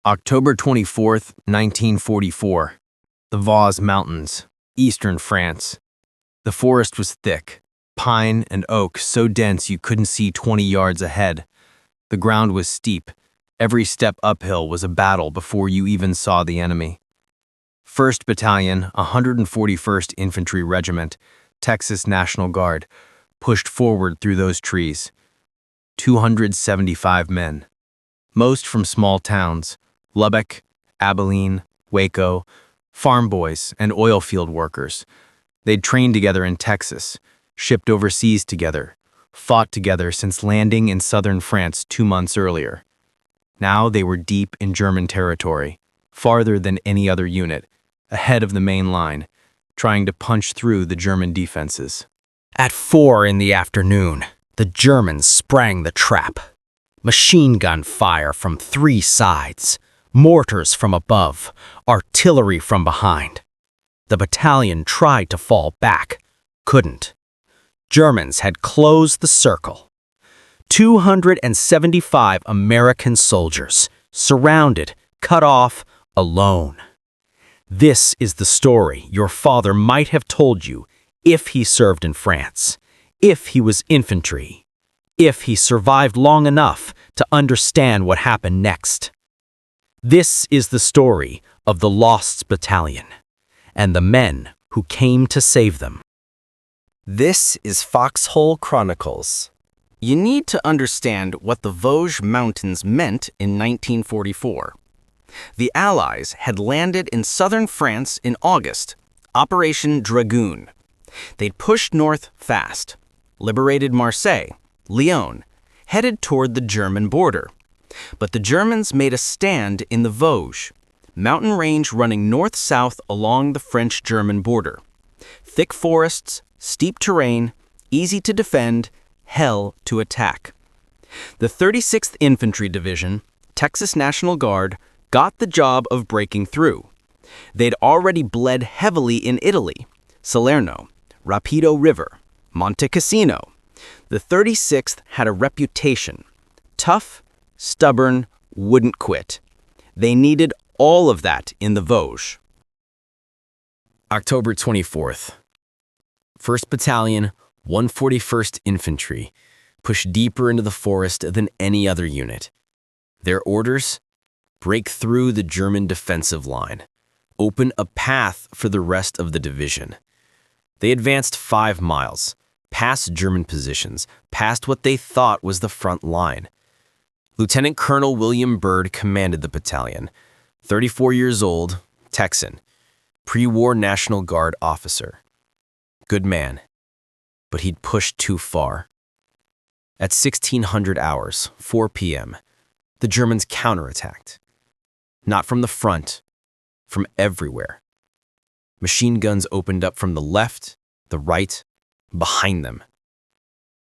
October 24th, 1944. The Vosges Mountains, eastern France. The forest was thick, pine and oak so dense you couldn't see 20 yards ahead. The ground was steep. Every step uphill was a battle before you even saw the enemy. 1st Battalion, 141st Infantry Regiment, Texas National Guard, pushed forward through those trees. 275 men, most from small towns, Lubbock, Abilene, Waco, farm boys, and oil field workers. They'd trained together in Texas, shipped overseas together, fought together since landing in southern France 2 months earlier. Now they were deep in German territory, farther than any other unit, ahead of the main line, trying to punch through the German defenses. At 4 in the afternoon, the Germans sprang the trap. Machine gun fire from 3 sides, mortars from above, artillery from behind. The battalion tried to fall back, couldn't. Germans had closed the circle. 275 American soldiers, surrounded, cut off, alone. This is the story your father might have told you if he served in France, if he was infantry, if he survived long enough to understand what happened next. This is the story of the Lost Battalion and the men who came to save them. This is Foxhole Chronicles. You need to understand what the Vosges Mountains meant in 1944. The Allies had landed in southern France in August, Operation Dragoon. They'd pushed north fast, liberated Marseille, Lyon, headed toward the German border. But the Germans made a stand in the Vosges, mountain range running north-south along the French-German border. Thick forests, steep terrain, easy to defend, hell to attack. The 36th Infantry Division, Texas National Guard, got the job of breaking through. They'd already bled heavily in Italy, Salerno, Rapido River, Monte Cassino. The 36th had a reputation. Tough, stubborn, wouldn't quit. They needed all of that in the Vosges. October 24th. 1st Battalion, 141st Infantry, pushed deeper into the forest than any other unit. Their orders? Break through the German defensive line. Open a path for the rest of the division. They advanced 5 miles, past German positions, past what they thought was the front line. Lieutenant Colonel William Byrd commanded the battalion, 34 years old, Texan, pre-war National Guard officer. Good man, but he'd pushed too far. At 1600 hours, 4 p.m., the Germans counterattacked. Not from the front, from everywhere. Machine guns opened up from the left, the right, behind them.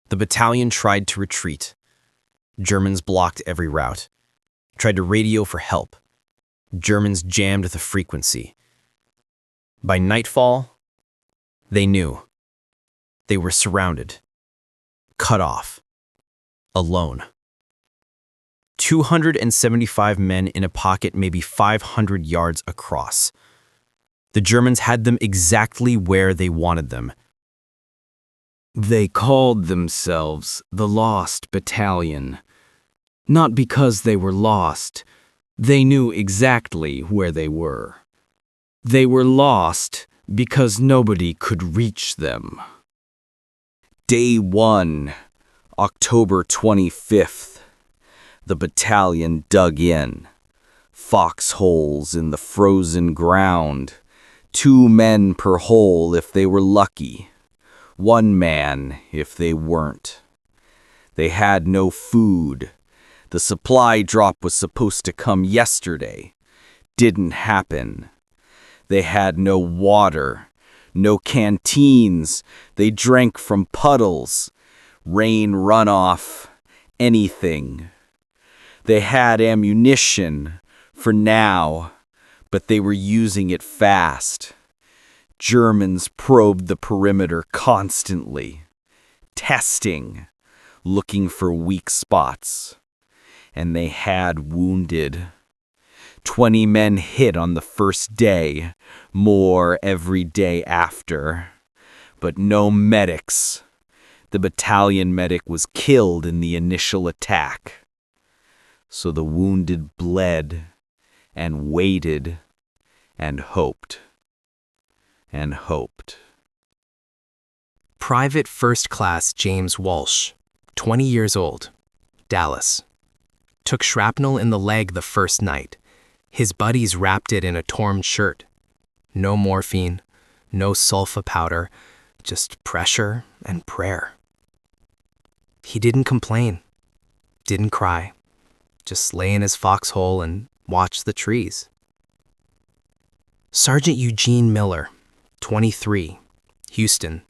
The battalion tried to retreat. Germans blocked every route, tried to radio for help. Germans jammed the frequency. By nightfall, they knew. They were surrounded, cut off, alone. 275 men in a pocket maybe 500 yards across. The Germans had them exactly where they wanted them. They called themselves the Lost Battalion. Not because they were lost. They knew exactly where they were. They were lost because nobody could reach them. Day 1, October 25th. The battalion dug in. Foxholes in the frozen ground. 2 men per hole if they were lucky. 1 man if they weren't. They had no food. The supply drop was supposed to come yesterday. Didn't happen. They had no water, no canteens. They drank from puddles, rain runoff, anything. They had ammunition for now, but they were using it fast. Germans probed the perimeter constantly, testing, looking for weak spots. And they had wounded. 20 men hit on the first day, more every day after. But no medics. The battalion medic was killed in the initial attack. So the wounded bled and waited and hoped and hoped. Private First Class James Walsh, 20 years old, Dallas. Took shrapnel in the leg the first night. His buddies wrapped it in a torn shirt. No morphine, no sulfa powder, just pressure and prayer. He didn't complain, didn't cry, just lay in his foxhole and watch the trees. Sergeant Eugene Miller, 23, Houston,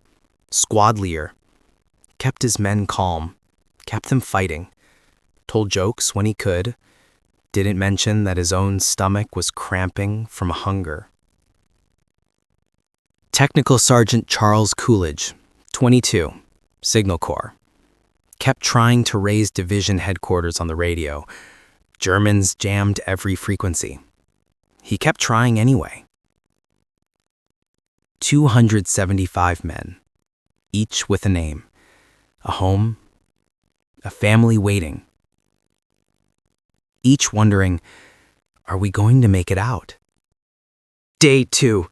squad leader, kept his men calm, kept them fighting, told jokes when he could, didn't mention that his own stomach was cramping from hunger. Technical Sergeant Charles Coolidge, 22, Signal Corps, kept trying to raise division headquarters on the radio. Germans jammed every frequency. He kept trying anyway. 275 men, each with a name, a home, a family waiting. Each wondering, are we going to make it out? Day 2,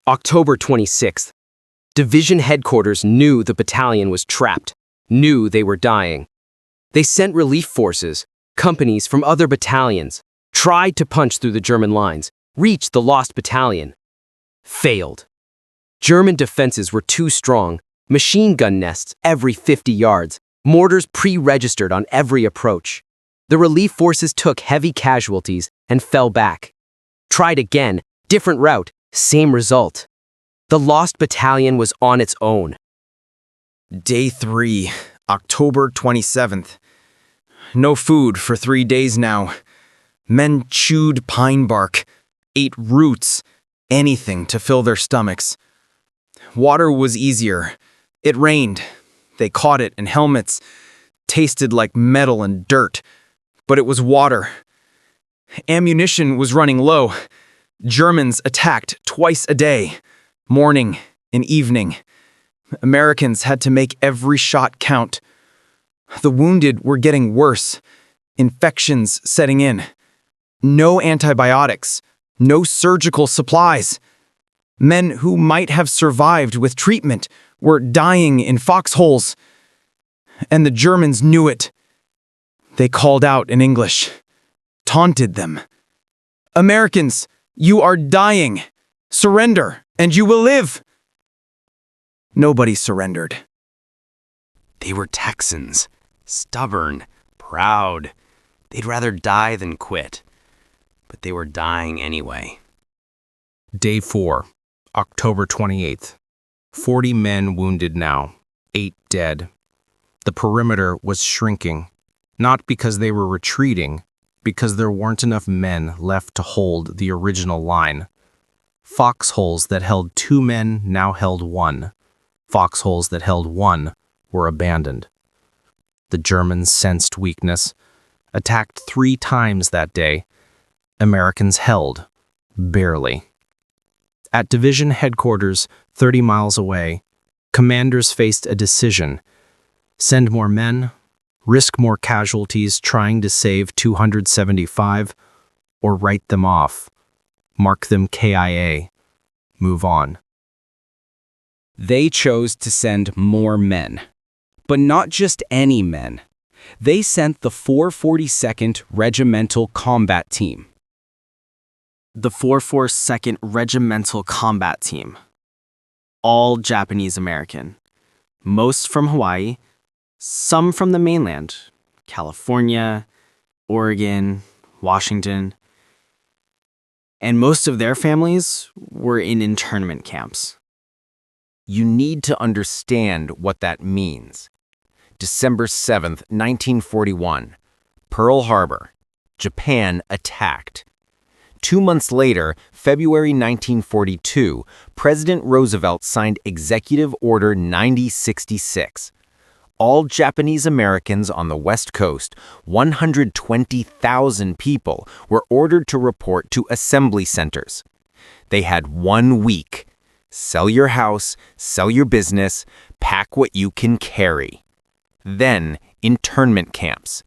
October 26th. Division headquarters knew the battalion was trapped, knew they were dying. They sent relief forces, companies from other battalions, tried to punch through the German lines, reach the Lost Battalion. Failed. German defenses were too strong, machine gun nests every 50 yards, mortars pre-registered on every approach. The relief forces took heavy casualties and fell back. Tried again, different route, same result. The Lost Battalion was on its own. Day 3, October 27th. No food for 3 days now. Men chewed pine bark, ate roots, anything to fill their stomachs. Water was easier. It rained. They caught it in helmets. Tasted like metal and dirt. But it was water. Ammunition was running low. Germans attacked twice a day, morning and evening. Americans had to make every shot count. The wounded were getting worse, infections setting in. No antibiotics, no surgical supplies. Men who might have survived with treatment were dying in foxholes. And the Germans knew it. They called out in English, taunted them. Americans, you are dying. Surrender, and you will live. Nobody surrendered. They were Texans, stubborn, proud. They'd rather die than quit. But they were dying anyway. Day 4, October 28th. 40 men wounded now, 8 dead. The perimeter was shrinking, not because they were retreating, because there weren't enough men left to hold the original line. Foxholes that held 2 men now held 1. Foxholes that held 1 were abandoned. The Germans sensed weakness, attacked 3 times that day. Americans held, barely. At division headquarters, 30 miles away, commanders faced a decision: send more men, risk more casualties trying to save 275, or write them off, mark them KIA, move on. They chose to send more men. But not just any men. They sent the 442nd Regimental Combat Team. The 442nd Regimental Combat Team. All Japanese American. Most from Hawaii, some from the mainland, California, Oregon, Washington. And most of their families were in internment camps. You need to understand what that means. December 7th, 1941, Pearl Harbor, Japan attacked. 2 months later, February 1942, President Roosevelt signed Executive Order 9066. all Japanese Americans on the West Coast, 120,000 people, were ordered to report to assembly centers. They had 1 week. Sell your house, sell your business, pack what you can carry. Then, internment camps.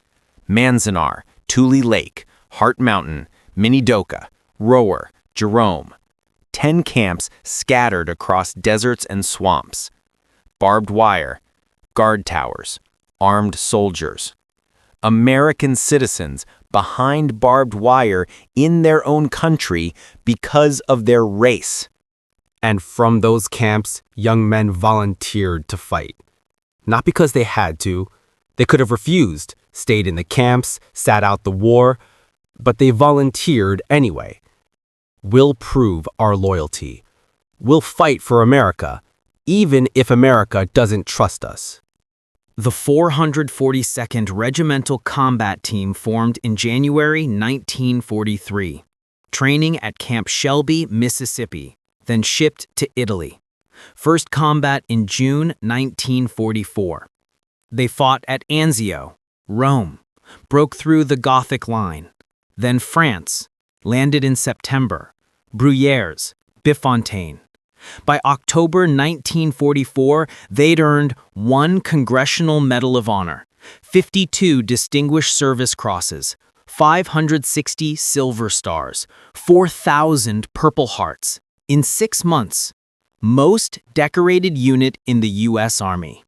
Manzanar, Tule Lake, Hart Mountain, Minidoka, Rower, Jerome. 10 camps scattered across deserts and swamps. Barbed wire, guard towers, armed soldiers. American citizens behind barbed wire in their own country because of their race. And from those camps, young men volunteered to fight. Not because they had to. They could have refused, stayed in the camps, sat out the war, but they volunteered anyway. We'll prove our loyalty. We'll fight for America, even if America doesn't trust us. The 442nd Regimental Combat Team formed in January 1943, training at Camp Shelby, Mississippi, then shipped to Italy. First combat in June 1944. They fought at Anzio, Rome, broke through the Gothic line, then France, landed in September, Bruyères, Bifontaine. By October 1944, they'd earned 1 Congressional Medal of Honor, 52 Distinguished Service Crosses, 560 Silver Stars, 4,000 Purple Hearts, in 6 months. Most decorated unit in the U.S. Army.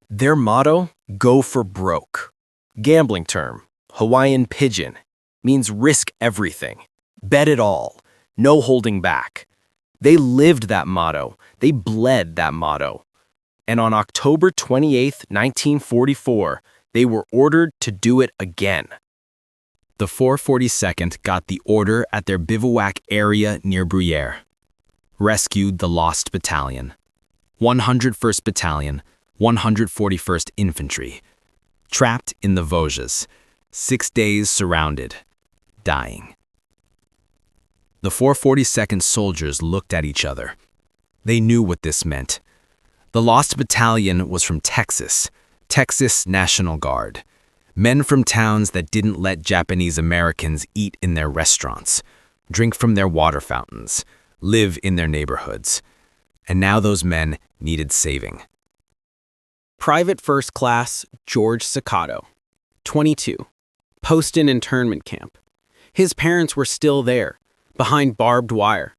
Their motto, go for broke. Gambling term, Hawaiian pigeon, means risk everything. Bet it all. No holding back. They lived that motto. They bled that motto. And on October 28, 1944, they were ordered to do it again. The 442nd got the order at their bivouac area near Bruyères. Rescued the Lost Battalion. 101st Battalion, 141st Infantry. Trapped in the Vosges. 6 days surrounded. Dying. The 442nd soldiers looked at each other. They knew what this meant. The Lost Battalion was from Texas, Texas National Guard. Men from towns that didn't let Japanese Americans eat in their restaurants, drink from their water fountains, live in their neighborhoods. And now those men needed saving. Private First Class George Sakato, 22, Poston internment camp. His parents were still there, behind barbed wire.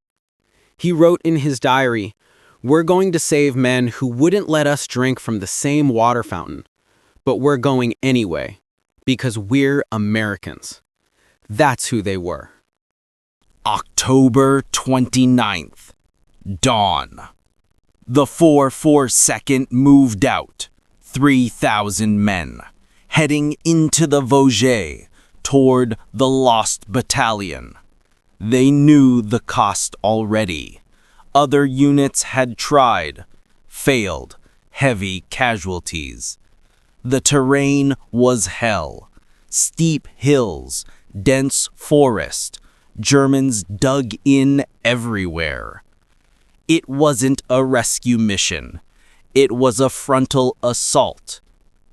He wrote in his diary, "We're going to save men who wouldn't let us drink from the same water fountain, but we're going anyway, because we're Americans." That's who they were. October 29th. Dawn. The 442nd moved out, 3,000 men, heading into the Vosges toward the Lost Battalion. They knew the cost already. Other units had tried, failed, heavy casualties. The terrain was hell. Steep hills, dense forest. Germans dug in everywhere. It wasn't a rescue mission. It was a frontal assault.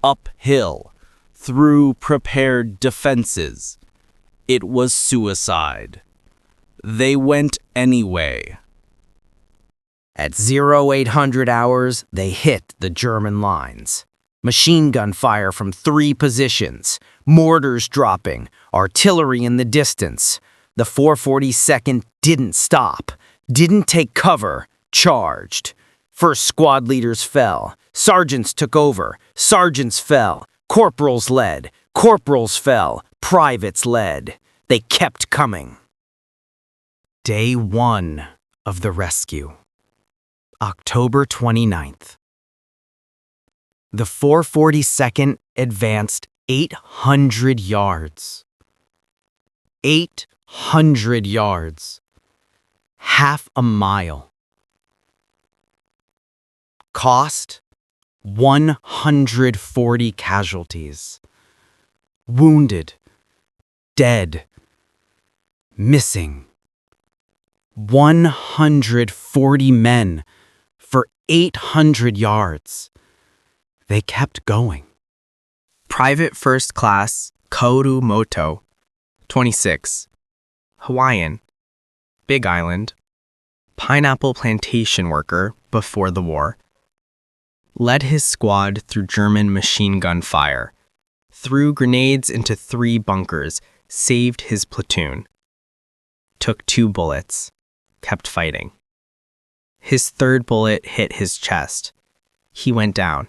Uphill, through prepared defenses. It was suicide. They went anyway. At 0800 hours, they hit the German lines. Machine gun fire from 3 positions, mortars dropping, artillery in the distance. The 442nd didn't stop, didn't take cover, charged. First squad leaders fell, sergeants took over, sergeants fell, corporals led, corporals fell, privates led. They kept coming. Day 1 of the rescue. October 29th. The 442nd advanced 800 yards. 800 yards. Half a mile. Cost, 140 casualties. Wounded, dead, missing. 140 men for 800 yards. They kept going. Private First Class Koru Moto, 26. Hawaiian, Big Island, pineapple plantation worker before the war. Led his squad through German machine gun fire, threw grenades into 3 bunkers, saved his platoon. Took 2 bullets, kept fighting. His 3rd bullet hit his chest. He went down.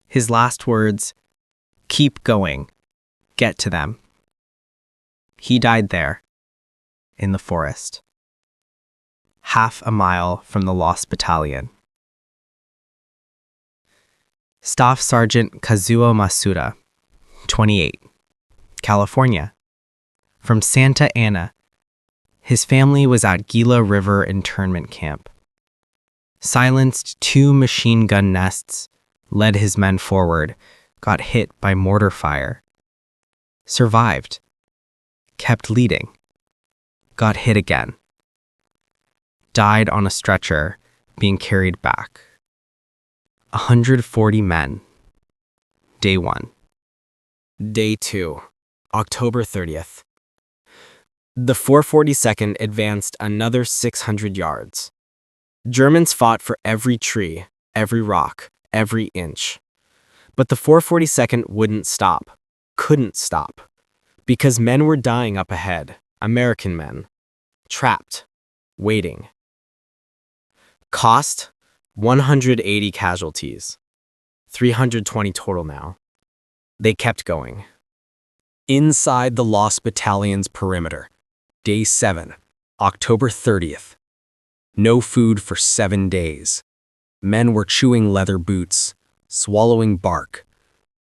His last words, "Keep going. Get to them." He died there, in the forest, half a mile from the Lost Battalion. Staff Sergeant Kazuo Masuda, 28, California. From Santa Ana, his family was at Gila River internment camp. Silenced 2 machine gun nests, led his men forward, got hit by mortar fire. Survived. Kept leading. Got hit again. Died on a stretcher, being carried back. 140 men. Day 1. Day 2, October 30th. The 442nd advanced another 600 yards. Germans fought for every tree, every rock, every inch. But the 442nd wouldn't stop, couldn't stop, because men were dying up ahead, American men, trapped, waiting. Cost, 180 casualties, 320 total now. They kept going. Inside the Lost Battalion's perimeter, Day 7, October 30th. No food for 7 days. Men were chewing leather boots, swallowing bark.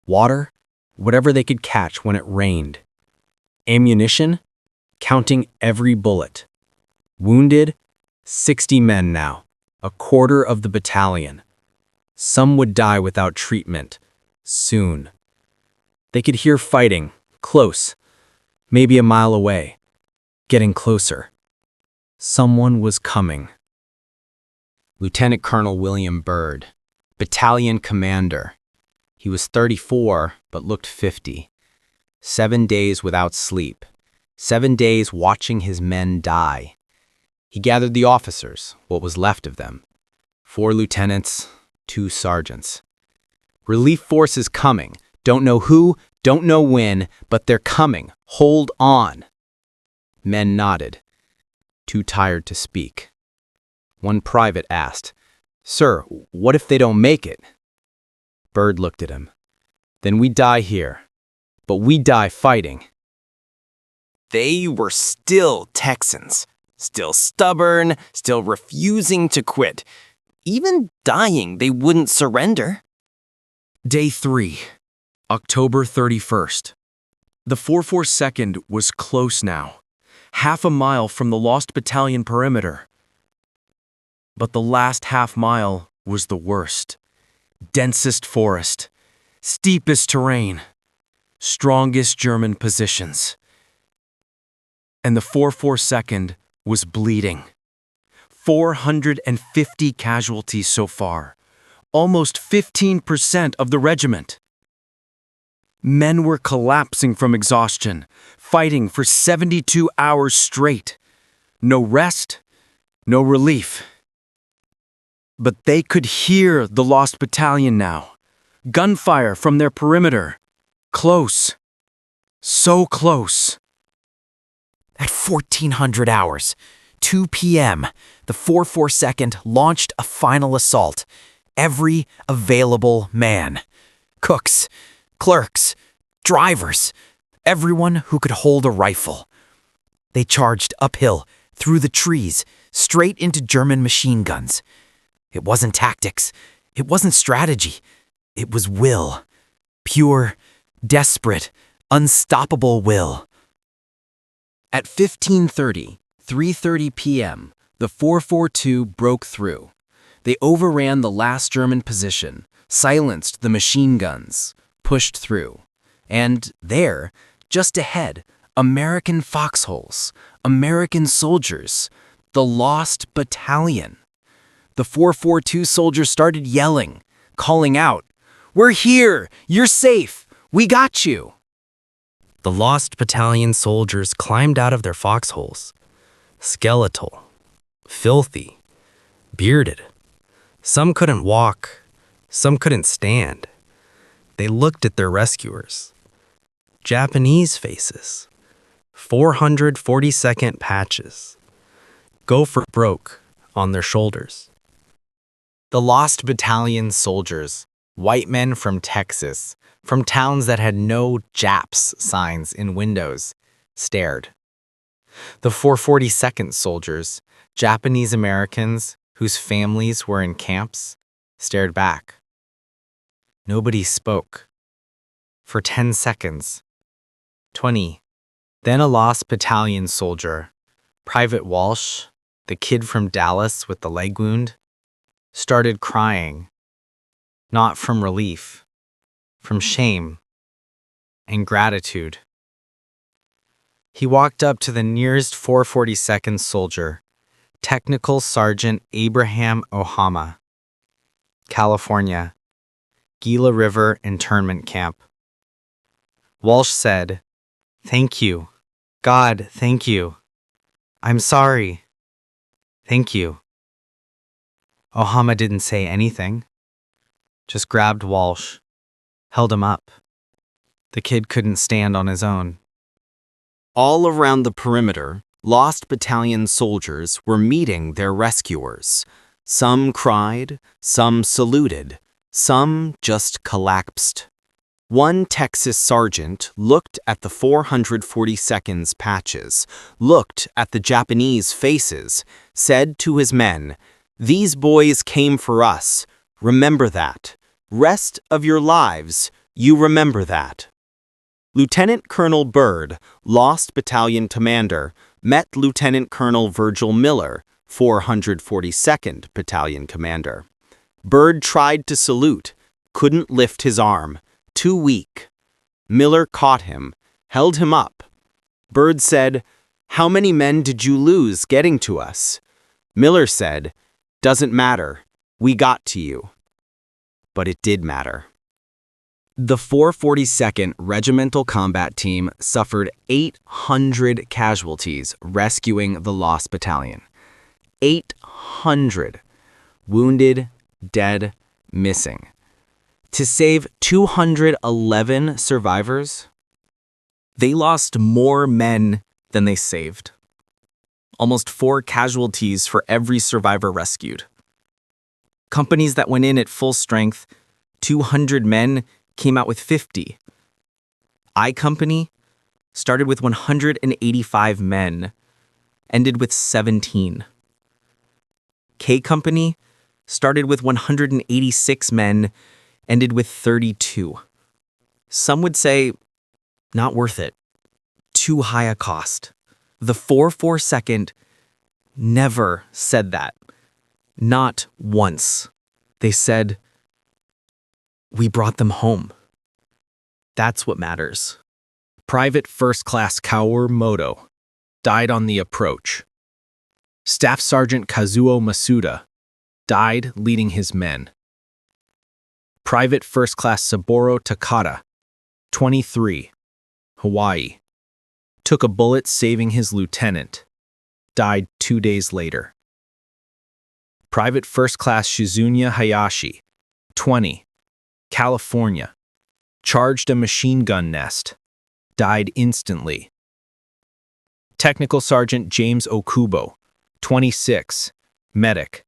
Water, whatever they could catch when it rained. Ammunition, counting every bullet. Wounded, 60 men now, a quarter of the battalion. Some would die without treatment, soon. They could hear fighting, close, maybe a mile away, getting closer. Someone was coming. Lieutenant Colonel William Byrd, battalion commander. He was 34, but looked 50. 7 days without sleep. 7 days watching his men die. He gathered the officers, what was left of them. 4 lieutenants, 2 sergeants. Relief forces coming. Don't know who, don't know when, but they're coming. Hold on. Men nodded. Too tired to speak. One private asked, "Sir, what if they don't make it?" Byrd looked at him. "Then we die here, but we die fighting." They were still Texans, still stubborn, still refusing to quit. Even dying, they wouldn't surrender. Day 3, October 31st. The 442nd was close now, half a mile from the Lost Battalion perimeter. But the last half mile was the worst. Densest forest, steepest terrain, strongest German positions. And the 442nd was bleeding. 450 casualties so far, almost 15% of the regiment. Men were collapsing from exhaustion, fighting for 72 hours straight. No rest, no relief. But they could hear the Lost Battalion now. Gunfire from their perimeter. Close. So close. At 1400 hours, 2 p.m., the 442nd launched a final assault. Every available man. Cooks, clerks, drivers, everyone who could hold a rifle. They charged uphill, through the trees, straight into German machine guns. It wasn't tactics. It wasn't strategy. It was will. Pure, desperate, unstoppable will. At 15:30, 3:30 p.m., the 442 broke through. They overran the last German position, silenced the machine guns, pushed through. And there, just ahead, American foxholes, American soldiers, the Lost Battalion. The 442 soldiers started yelling, calling out, We're here! You're safe! We got you! The Lost Battalion soldiers climbed out of their foxholes. Skeletal, filthy, bearded. Some couldn't walk, some couldn't stand. They looked at their rescuers. Japanese faces. 442nd patches. Gopher broke on their shoulders. The Lost Battalion soldiers, white men from Texas, from towns that had no Japs signs in windows, stared. The 442nd soldiers, Japanese Americans whose families were in camps, stared back. Nobody spoke. For 10 seconds. 20. Then a Lost Battalion soldier, Private Walsh, the kid from Dallas with the leg wound, started crying. Not from relief, from shame and gratitude. He walked up to the nearest 442nd soldier, Technical Sergeant Abraham Ohama, California, Gila River internment camp. Walsh said, "Thank you. God, thank you. I'm sorry. Thank you." Ohama didn't say anything, just grabbed Walsh, held him up. The kid couldn't stand on his own. All around the perimeter, Lost Battalion soldiers were meeting their rescuers. Some cried, some saluted, some just collapsed. One Texas sergeant looked at the 442nd's patches, looked at the Japanese faces, said to his men, "These boys came for us. Remember that. Rest of your lives, you remember that." Lieutenant Colonel Byrd, Lost Battalion commander, met Lieutenant Colonel Virgil Miller, 442nd Battalion commander. Byrd tried to salute, couldn't lift his arm, too weak. Miller caught him, held him up. Byrd said, "How many men did you lose getting to us?" Miller said, "Doesn't matter. We got to you." But it did matter. The 442nd Regimental Combat Team suffered 800 casualties rescuing the Lost Battalion. 800. Wounded, dead, missing. To save 211 survivors, they lost more men than they saved. Almost 4 casualties for every survivor rescued. Companies that went in at full strength, 200 men, came out with 50. I Company started with 185 men, ended with 17. K Company started with 186 men, ended with 32. Some would say, not worth it. Too high a cost. The 442nd never said that. Not once. They said, "We brought them home." That's what matters. Private First Class Kaoru Moto died on the approach. Staff Sergeant Kazuo Masuda died leading his men. Private First Class Saburo Takata, 23, Hawaii, took a bullet saving his lieutenant, died 2 days later. Private First Class Shizunya Hayashi, 20, California, charged a machine gun nest, died instantly. Technical Sergeant James Okubo, 26, medic,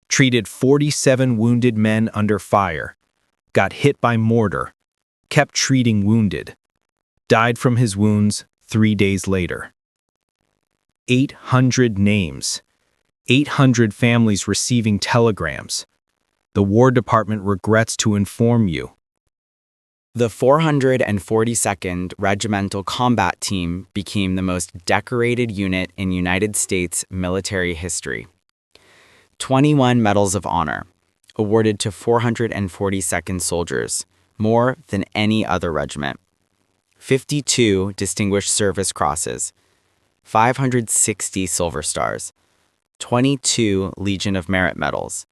treated 47 wounded men under fire, got hit by mortar, kept treating wounded, died from his wounds 3 days later. 800 names, 800 families receiving telegrams. The War Department regrets to inform you. The 442nd Regimental Combat Team became the most decorated unit in United States military history. 21 Medals of Honor, awarded to 442nd soldiers, more than any other regiment. 52 Distinguished Service Crosses, 560 Silver Stars, 22 Legion of Merit Medals,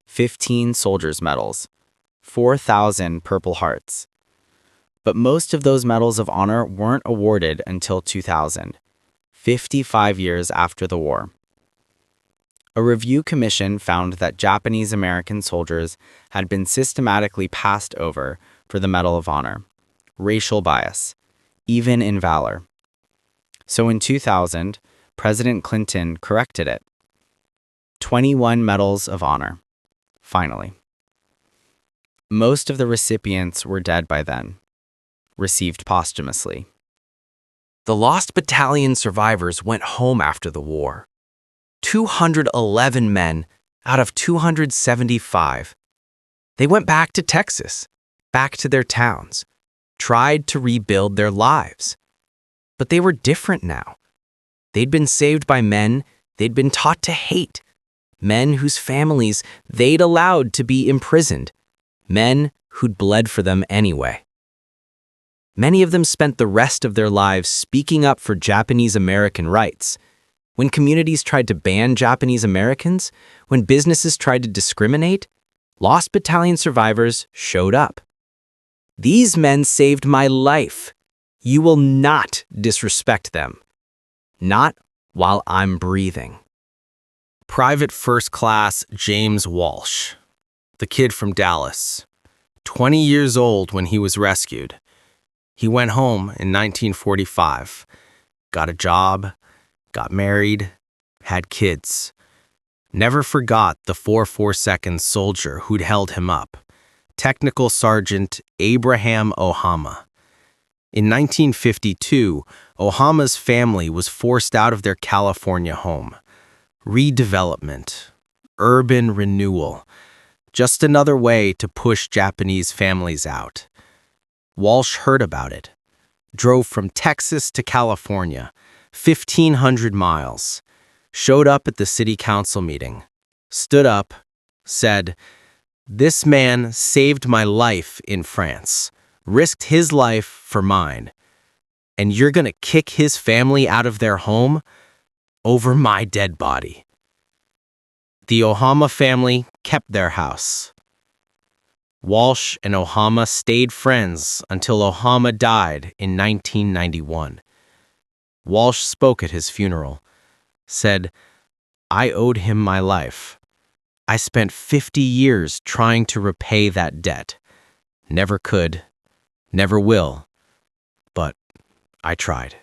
15 Soldiers Medals, 4,000 Purple Hearts. But most of those medals of honor weren't awarded until 2000, 55 years after the war. A review commission found that Japanese American soldiers had been systematically passed over for the Medal of Honor, racial bias, even in valor. So in 2000, President Clinton corrected it. 21 Medals of Honor, finally. Most of the recipients were dead by then, received posthumously. The Lost Battalion survivors went home after the war. 211 men out of 275. They went back to Texas, back to their towns, tried to rebuild their lives. But they were different now. They'd been saved by men they'd been taught to hate, men whose families they'd allowed to be imprisoned, men who'd bled for them anyway. Many of them spent the rest of their lives speaking up for Japanese American rights. When communities tried to ban Japanese Americans, when businesses tried to discriminate, Lost Battalion survivors showed up. These men saved my life. You will not disrespect them. Not while I'm breathing. Private First Class James Walsh, the kid from Dallas, 20 years old when he was rescued. He went home in 1945, got a job, got married, had kids. Never forgot the 442nd soldier who'd held him up, Technical Sergeant Abraham Ohama. In 1952, Ohama's family was forced out of their California home. Redevelopment, urban renewal, just another way to push Japanese families out. Walsh heard about it, drove from Texas to California, 1,500 miles, showed up at the city council meeting, stood up, said, "This man saved my life in France, risked his life for mine, and you're going to kick his family out of their home over my dead body." The Ohama family kept their house. Walsh and Ohama stayed friends until Ohama died in 1991. Walsh spoke at his funeral, said, "I owed him my life. I spent 50 years trying to repay that debt. Never could, never will, but I tried."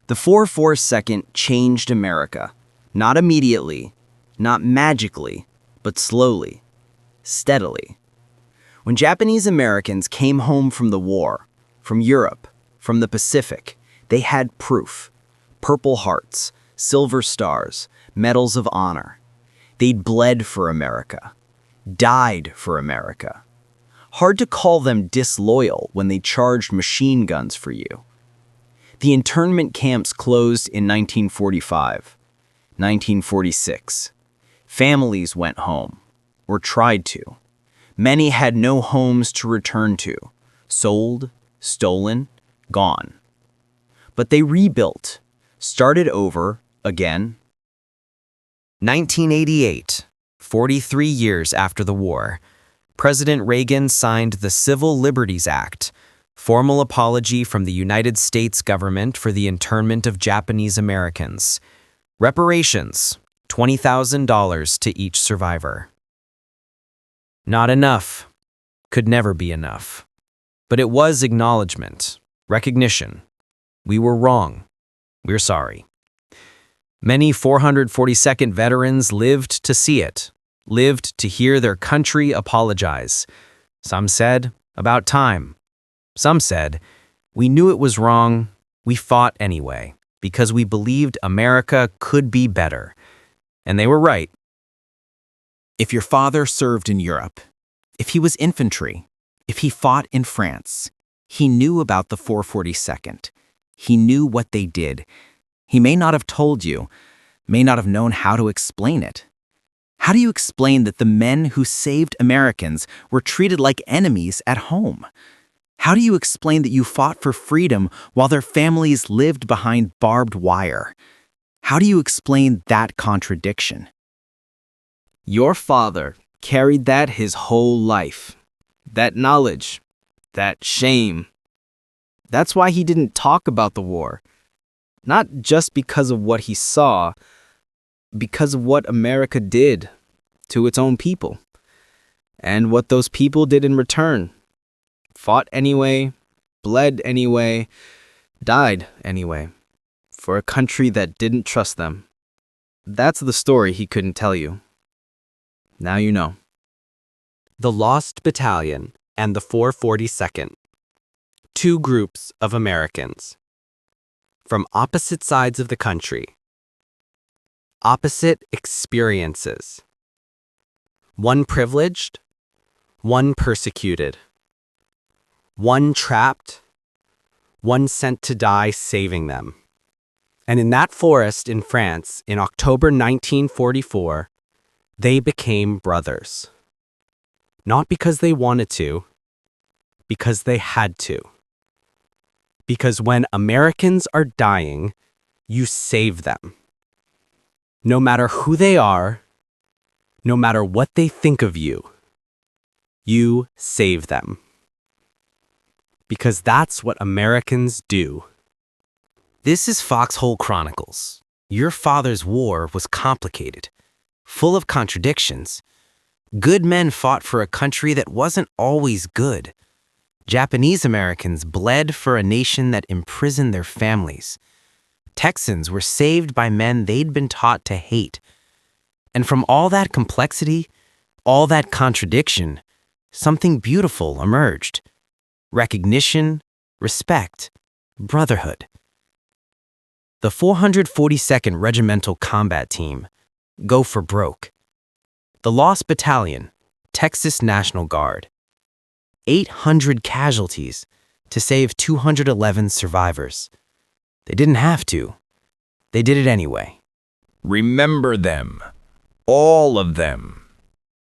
The 442nd changed America, not immediately, not magically, but slowly, steadily. When Japanese Americans came home from the war, from Europe, from the Pacific, they had proof. Purple Hearts, Silver Stars, Medals of Honor. They'd bled for America, died for America. Hard to call them disloyal when they charged machine guns for you. The internment camps closed in 1945, 1946. Families went home, or tried to. Many had no homes to return to, sold, stolen, gone. But they rebuilt, started over again. 1988, 43 years after the war, President Reagan signed the Civil Liberties Act, formal apology from the United States government for the internment of Japanese Americans. Reparations, $20,000 to each survivor. Not enough. Could never be enough. But it was acknowledgement, recognition. We were wrong. We're sorry. Many 442nd veterans lived to see it, lived to hear their country apologize. Some said, about time. Some said, we knew it was wrong, we fought anyway, because we believed America could be better. And they were right. If your father served in Europe, if he was infantry, if he fought in France, he knew about the 442nd. He knew what they did. He may not have told you, may not have known how to explain it. How do you explain that the men who saved Americans were treated like enemies at home? How do you explain that you fought for freedom while their families lived behind barbed wire? How do you explain that contradiction? Your father carried that his whole life. that knowledge, that shame. That's why he didn't talk about the war. Not just because of what he saw, because of what America did to its own people. And what those people did in return. Fought anyway, bled anyway, died anyway. For a country that didn't trust them. That's the story he couldn't tell you. Now you know. The Lost Battalion and the 442nd. Two groups of Americans. From opposite sides of the country. Opposite experiences. One privileged, one persecuted. One trapped, one sent to die saving them. And in that forest in France in October 1944, they became brothers. Not because they wanted to, because they had to. Because when Americans are dying, you save them. No matter who they are, no matter what they think of you, you save them. Because that's what Americans do. This is Foxhole Chronicles. Your father's war was complicated, full of contradictions. Good men fought for a country that wasn't always good. Japanese Americans bled for a nation that imprisoned their families. Texans were saved by men they'd been taught to hate. And from all that complexity, all that contradiction, something beautiful emerged. Recognition, respect, brotherhood. The 442nd Regimental Combat Team, go for broke. The Lost Battalion, Texas National Guard. 800 casualties to save 211 survivors. They didn't have to. They did it anyway. Remember them. All of them.